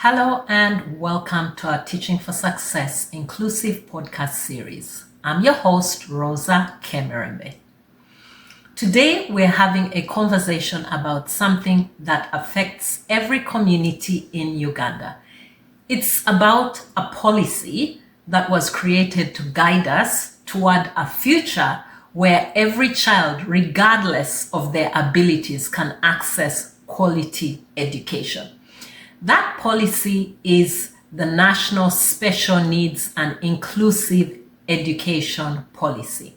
Hello and welcome to our Teaching for Success inclusive podcast series. I'm your host, Rosa Kemerembe. Today, we're having a conversation about something that affects every community in Uganda. It's about a policy that was created to guide us toward a future where every child, regardless of their abilities, can access quality education. That policy is the National Special Needs and Inclusive Education Policy.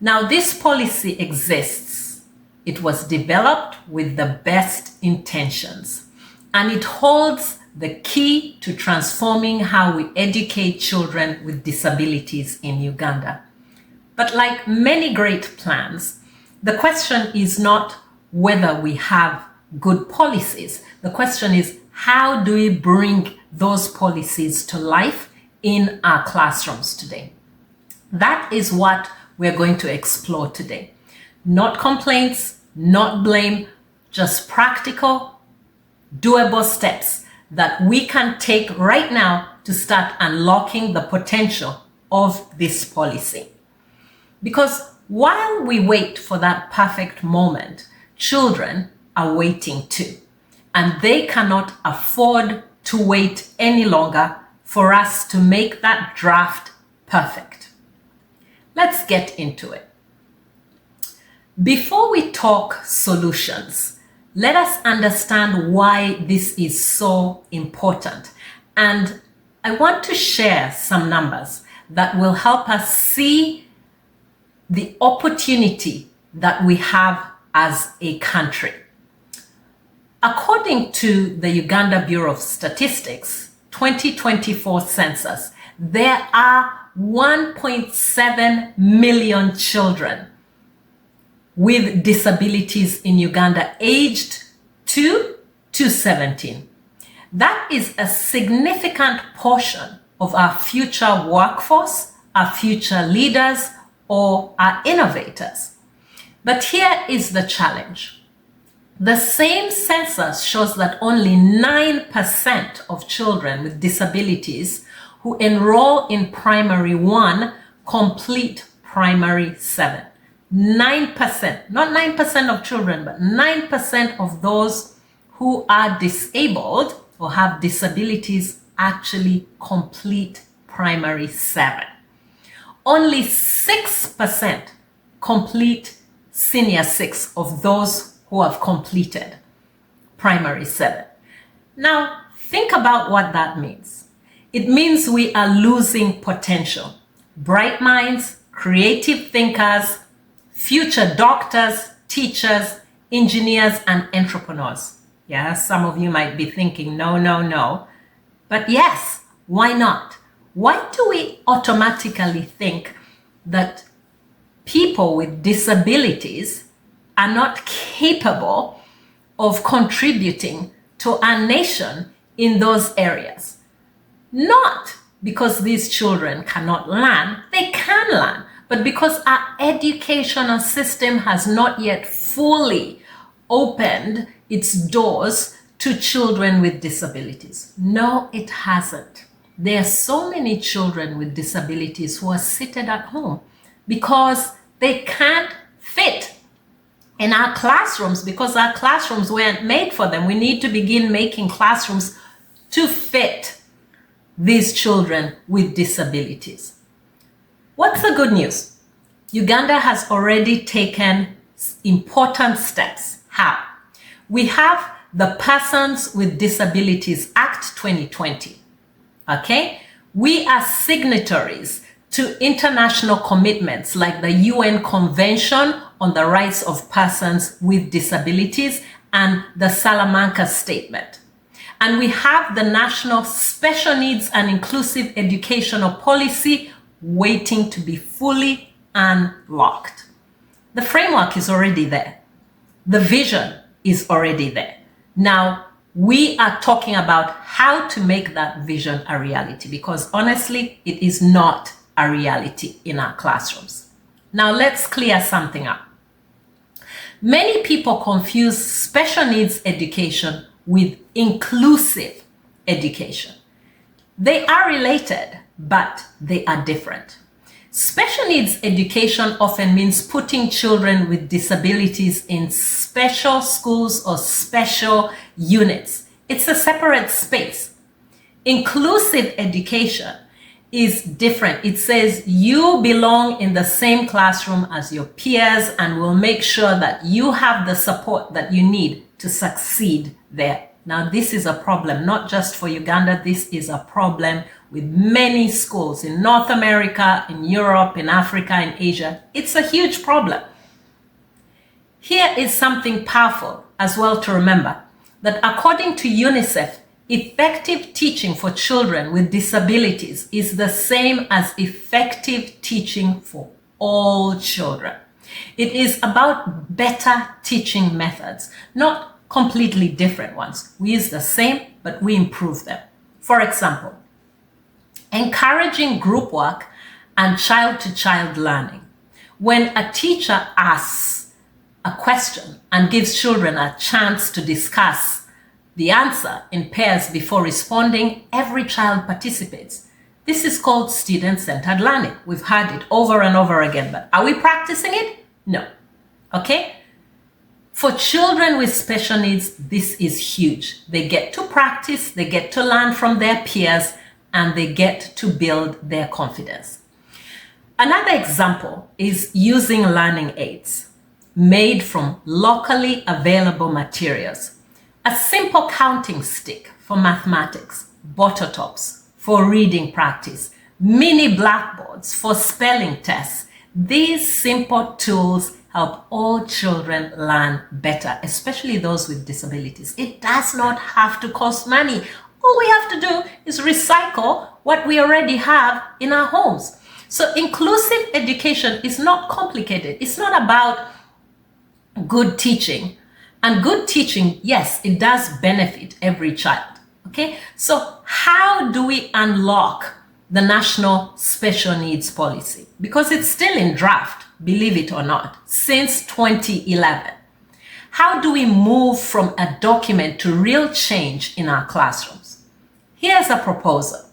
Now, this policy exists. It was developed with the best intentions, and it holds the key to transforming how we educate children with disabilities in Uganda. But like many great plans, the question is not whether we have good policies. The question is, how do we bring those policies to life in our classrooms today? That is what we're going to explore today. Not complaints, not blame, just practical, doable steps that we can take right now to start unlocking the potential of this policy. Because while we wait for that perfect moment, children are waiting too. And they cannot afford to wait any longer for us to make that draft perfect. Let's get into it. Before we talk solutions, let us understand why this is so important. And I want to share some numbers that will help us see the opportunity that we have as a country. According to the Uganda Bureau of Statistics 2024 census, there are 1.7 million children with disabilities in Uganda aged 2 to 17. That is a significant portion of our future workforce, our future leaders, or our innovators. But here is the challenge. The same census shows that only 9% of children with disabilities who enroll in primary 1 complete primary 7. 9%, not 9% of children, but 9% of those who are disabled or have disabilities actually complete primary 7. Only 6% complete senior 6 of those who have completed primary 7. Now, think about what that means. It means we are losing potential. Bright minds, creative thinkers, future doctors, teachers, engineers, and entrepreneurs. Yeah, some of you might be thinking, no. But yes, why not? Why do we automatically think that people with disabilities are not capable of contributing to our nation in those areas? Not because these children cannot learn, they can learn, but because our educational system has not yet fully opened its doors to children with disabilities. No, it hasn't. There are so many children with disabilities who are seated at home because they can't fit in our classrooms, because our classrooms weren't made for them. We need to begin making classrooms to fit these children with disabilities. What's the good news? Uganda has already taken important steps. How? We have the Persons with Disabilities Act 2020. Okay? We are signatories to international commitments like the UN Convention on the Rights of Persons with Disabilities and the Salamanca Statement. And we have the National Special Needs and Inclusive Educational Policy waiting to be fully unlocked. The framework is already there. The vision is already there. Now, we are talking about how to make that vision a reality, because honestly, it is not a reality in our classrooms. Now, let's clear something up. Many people confuse special needs education with inclusive education. They are related, but they are different. Special needs education often means putting children with disabilities in special schools or special units. It's a separate space. Inclusive education is different. It says you belong in the same classroom as your peers and will make sure that you have the support that you need to succeed there. Now, this is a problem, not just for Uganda. This is a problem with many schools in North America, in Europe, in Africa, in Asia. It's a huge problem. Here is something powerful as well to remember, that according to UNICEF, effective teaching for children with disabilities is the same as effective teaching for all children. It is about better teaching methods, not completely different ones. We use the same, but we improve them. For example, encouraging group work and child-to-child learning. When a teacher asks a question and gives children a chance to discuss the answer in pairs before responding, every child participates. This is called student-centered learning. We've heard it over and over again, but are we practicing it? No. Okay? For children with special needs, this is huge. They get to practice, they get to learn from their peers, and they get to build their confidence. Another example is using learning aids made from locally available materials. A simple counting stick for mathematics, bottle tops for reading practice, mini blackboards for spelling tests. These simple tools help all children learn better, especially those with disabilities. It does not have to cost money. All we have to do is recycle what we already have in our homes. So inclusive education is not complicated. It's not about good teaching. And good teaching, yes, it does benefit every child. Okay? So how do we unlock the National Special Needs Policy? Because it's still in draft, believe it or not, since 2011. How do we move from a document to real change in our classrooms? Here's a proposal.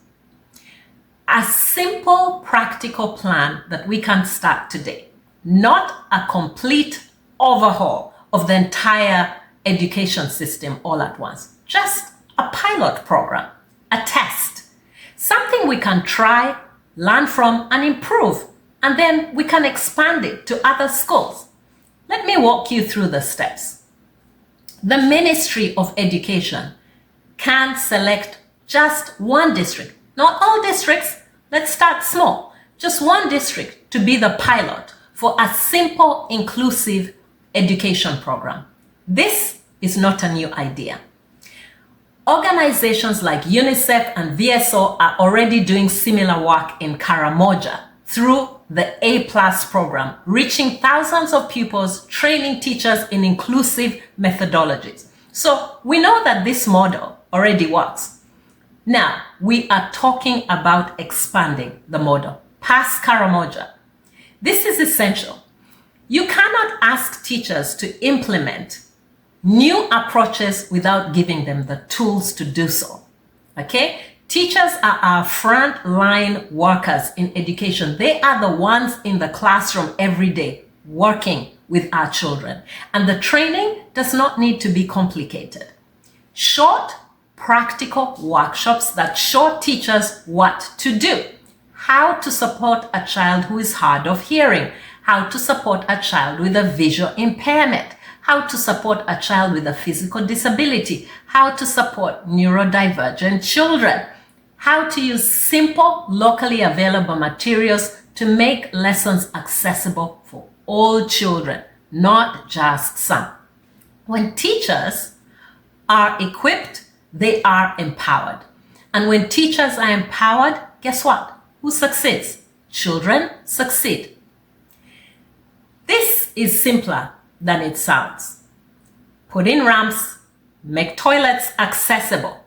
A simple, practical plan that we can start today. Not a complete overhaul of the entire education system all at once. Just a pilot program, a test. Something we can try, learn from, and improve. And then we can expand it to other schools. Let me walk you through the steps. The Ministry of Education can select just one district, not all districts. Let's start small. Just one district to be the pilot for a simple, inclusive education program. This is not a new idea. Organizations like UNICEF and VSO are already doing similar work in Karamoja through the A+ program, reaching thousands of pupils, training teachers in inclusive methodologies. So we know that this model already works. Now, we are talking about expanding the model past Karamoja. This is essential. You cannot ask teachers to implement new approaches without giving them the tools to do so. Okay? Teachers are our front-line workers in education. They are the ones in the classroom every day working with our children. And the training does not need to be complicated. Short, practical workshops that show teachers what to do. How to support a child who is hard of hearing. How to support a child with a visual impairment. How to support a child with a physical disability. How to support neurodivergent children. How to use simple, locally available materials to make lessons accessible for all children, not just some. When teachers are equipped, they are empowered. And when teachers are empowered, guess what? Who succeeds? Children succeed. This is simpler than it sounds. Put in ramps, make toilets accessible.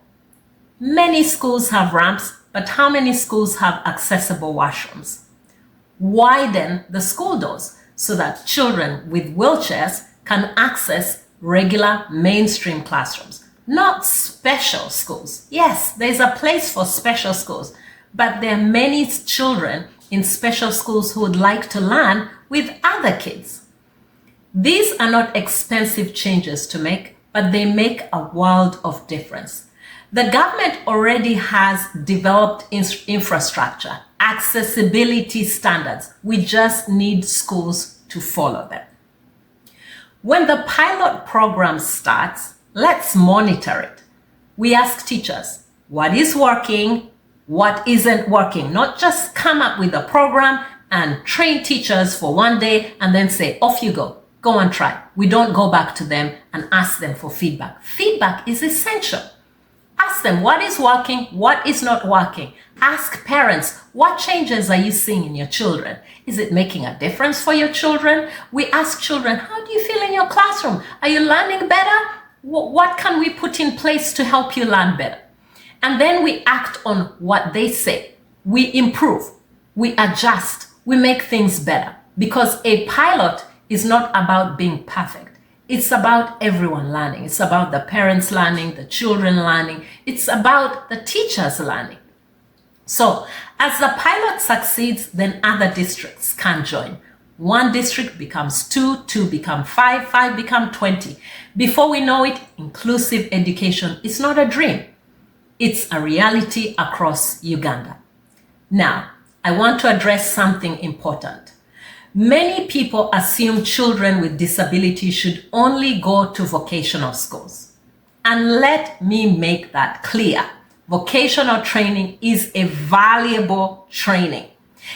Many schools have ramps, but how many schools have accessible washrooms? Widen the school doors so that children with wheelchairs can access regular mainstream classrooms. not special schools. Yes, there's a place for special schools, but there are many children in special schools who would like to learn with other kids. These are not expensive changes to make, but they make a world of difference. The government already has developed infrastructure, accessibility standards. We just need schools to follow them. When the pilot program starts, let's monitor it. We ask teachers, what is working, what isn't working? Not just come up with a program and train teachers for one day and then say, off you go, go and try. We don't go back to them and ask them for feedback. Feedback is essential. Ask them what is working, what is not working. Ask parents, what changes are you seeing in your children? Is it making a difference for your children? We ask children, how do you feel in your classroom? Are you learning better? What can we put in place to help you learn better? And then we act on what they say. We improve, we adjust, we make things better. Because a pilot is not about being perfect. It's about everyone learning. It's about the parents learning, the children learning. It's about the teachers learning. So as the pilot succeeds, then other districts can join. One district becomes 2, 2 become 5, 5 become 20. Before we know it, inclusive education is not a dream. It's a reality across Uganda. Now, I want to address something important. Many people assume children with disabilities should only go to vocational schools. And let me make that clear. Vocational training is a valuable training.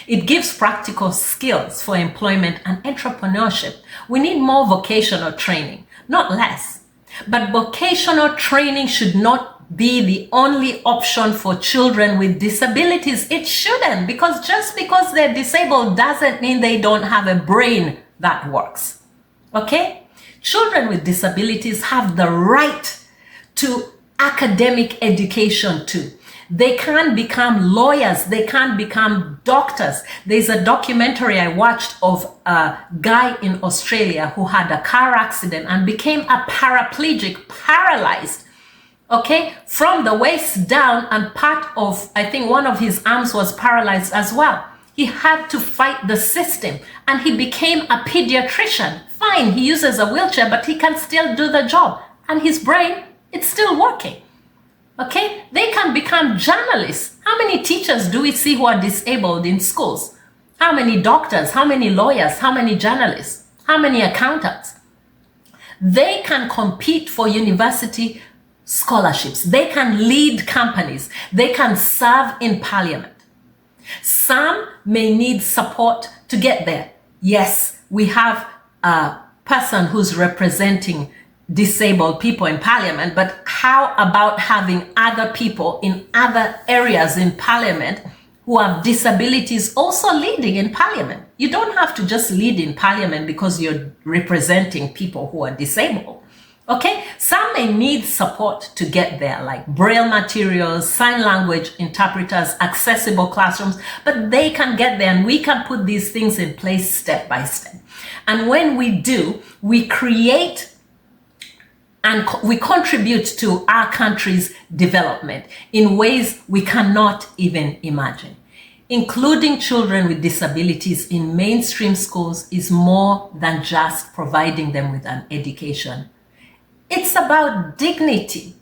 It gives practical skills for employment and entrepreneurship. We need more vocational training, not less. But vocational training should not be the only option for children with disabilities. It shouldn't, because just because they're disabled doesn't mean they don't have a brain that works. Okay? Children with disabilities have the right to academic education too. They can become lawyers, they can become doctors. There's a documentary I watched of a guy in Australia who had a car accident and became a paraplegic, paralyzed. Okay, from the waist down, and part of, I think one of his arms was paralyzed as well. He had to fight the system and he became a pediatrician. Fine, he uses a wheelchair, but he can still do the job. And his brain, it's still working. Okay, they can become journalists. How many teachers do we see who are disabled in schools? How many doctors, how many lawyers, how many journalists, how many accountants? They can compete for university scholarships. They can lead companies. They can serve in parliament. Some may need support to get there. Yes, we have a person who's representing disabled people in parliament, but how about having other people in other areas in parliament who have disabilities also leading in parliament? You don't have to just lead in parliament because you're representing people who are disabled. Okay, some may need support to get there, like braille materials, sign language interpreters, accessible classrooms, but they can get there and we can put these things in place step by step. And when we do, we create and we contribute to our country's development in ways we cannot even imagine. Including children with disabilities in mainstream schools is more than just providing them with an education. It's about dignity.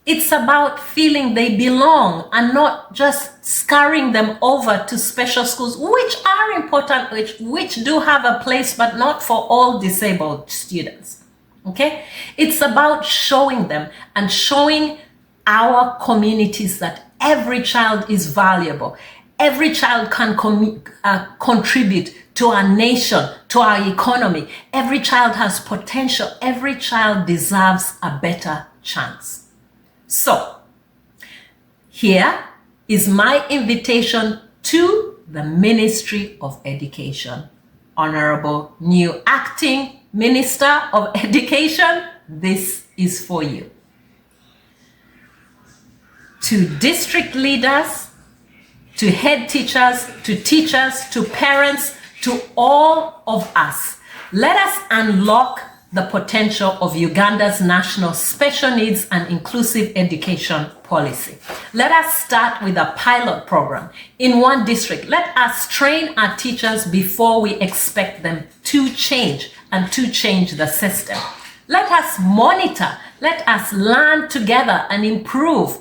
It's about feeling they belong and not just scurrying them over to special schools, which are important, which do have a place, but not for all disabled students. Okay? It's about showing them and showing our communities that every child is valuable. Every child can contribute to our nation, to our economy. Every child has potential. Every child deserves a better chance. So, here is my invitation to the Ministry of Education. Honorable new acting Minister of Education, this is for you. To district leaders, to head teachers, to parents, to all of us. Let us unlock the potential of Uganda's national special needs and inclusive education policy. Let us start with a pilot program in one district. Let us train our teachers before we expect them to change and to change the system. Let us monitor, let us learn together and improve.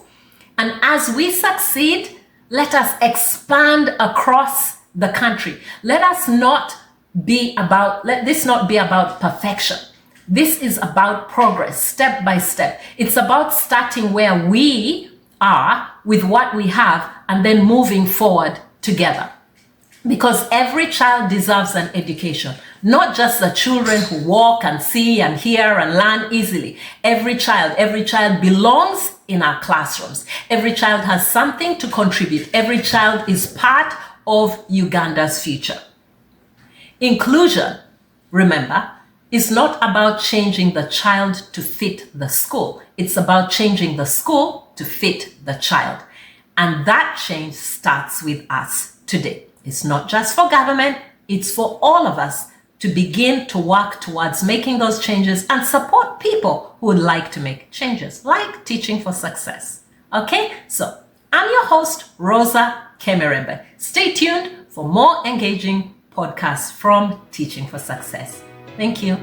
And as we succeed, let us expand across the country. Let this not be about perfection. This is about progress, step by step. It's about starting where we are with what we have and then moving forward together. Because every child deserves an education, not just the children who walk and see and hear and learn easily. Every child belongs in our classrooms. Every child has something to contribute. Every child is part of Uganda's future. Inclusion, remember, is not about changing the child to fit the school. It's about changing the school to fit the child. And that change starts with us today. It's not just for government, it's for all of us to begin to work towards making those changes and support people who would like to make changes, like Teaching for Success. Okay, so I'm your host, Rosa Kemerembe. Stay tuned for more engaging podcasts from Teaching for Success. Thank you.